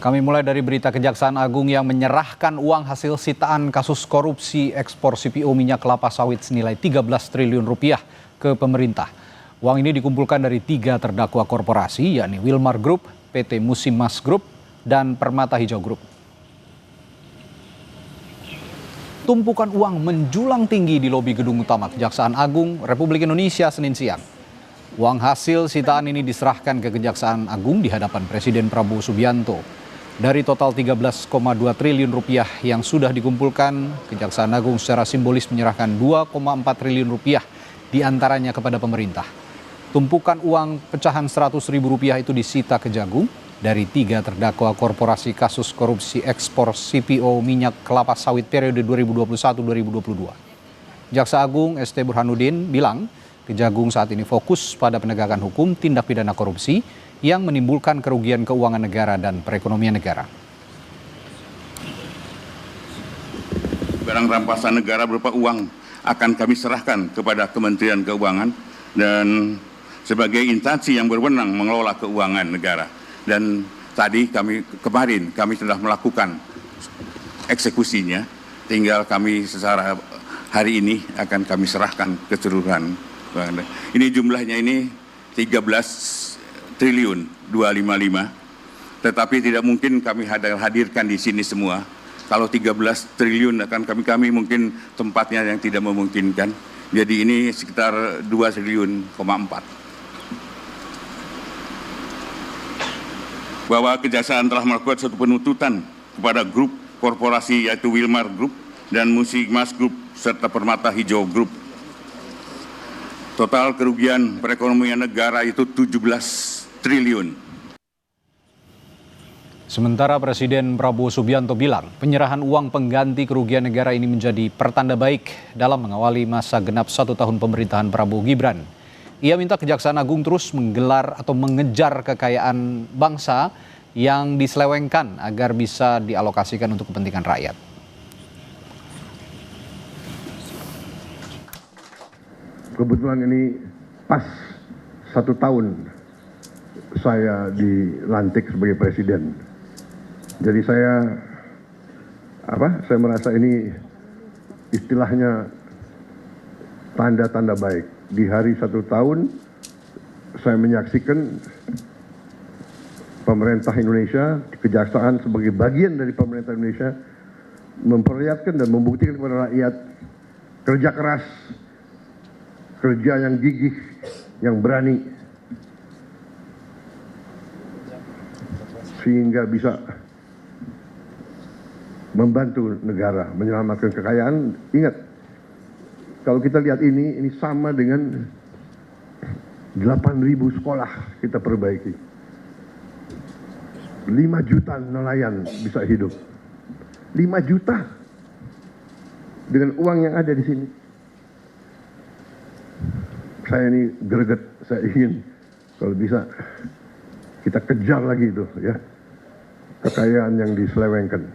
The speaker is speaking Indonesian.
Kami mulai dari berita Kejaksaan Agung yang menyerahkan uang hasil sitaan kasus korupsi ekspor CPO minyak kelapa sawit senilai 13 triliun rupiah ke pemerintah. Uang ini dikumpulkan dari 3 terdakwa korporasi, yakni Wilmar Group, PT Musimas Group, dan Permata Hijau Group. Tumpukan uang menjulang tinggi di lobi gedung utama Kejaksaan Agung Republik Indonesia Senin siang. Uang hasil sitaan ini diserahkan ke Kejaksaan Agung di hadapan Presiden Prabowo Subianto. Dari total 13,2 triliun rupiah yang sudah dikumpulkan, Kejaksaan Agung secara simbolis menyerahkan 2,4 triliun rupiah diantaranya kepada pemerintah. Tumpukan uang pecahan 100 ribu rupiah itu disita Kejagung dari 3 terdakwa korporasi kasus korupsi ekspor CPO minyak kelapa sawit periode 2021-2022. Jaksa Agung ST Burhanuddin bilang, Kejagung saat ini fokus pada penegakan hukum tindak pidana korupsi yang menimbulkan kerugian keuangan negara dan perekonomian negara. Barang rampasan negara berupa uang akan kami serahkan kepada Kementerian Keuangan dan sebagai instansi yang berwenang mengelola keuangan negara. Dan kemarin kami sudah melakukan eksekusinya, tinggal kami secara hari ini akan kami serahkan keseluruhan. Ini jumlahnya ini 13 triliun 255, tetapi tidak mungkin kami hadirkan di sini semua. Kalau 13 triliun akan kami mungkin tempatnya yang tidak memungkinkan. Jadi ini sekitar 2 triliun, 4. Bahwa Kejaksaan telah melakukan suatu penuntutan kepada grup korporasi yaitu Wilmar Group dan Musimas Group serta Permata Hijau Group. Total kerugian perekonomian negara itu 17 triliun. Sementara Presiden Prabowo Subianto bilang penyerahan uang pengganti kerugian negara ini menjadi pertanda baik dalam mengawali masa genap 1 tahun pemerintahan Prabowo Gibran. Ia minta Kejaksaan Agung terus menggelar atau mengejar kekayaan bangsa yang diselewengkan agar bisa dialokasikan untuk kepentingan rakyat. Kebetulan ini pas 1 tahun saya dilantik sebagai presiden. Jadi saya merasa ini istilahnya tanda-tanda baik. Di hari 1 tahun saya menyaksikan pemerintah Indonesia, kejaksaan sebagai bagian dari pemerintah Indonesia memperlihatkan dan membuktikan kepada rakyat kerja keras, kerja yang gigih, yang berani, sehingga bisa membantu negara menyelamatkan kekayaan. Ingat, kalau kita lihat ini sama dengan 8.000 sekolah kita perbaiki. 5 juta nelayan bisa hidup. 5 juta dengan uang yang ada di sini. Saya ini greget, saya ingin kalau bisa kita kejar lagi itu ya, kekayaan yang diselewengkan.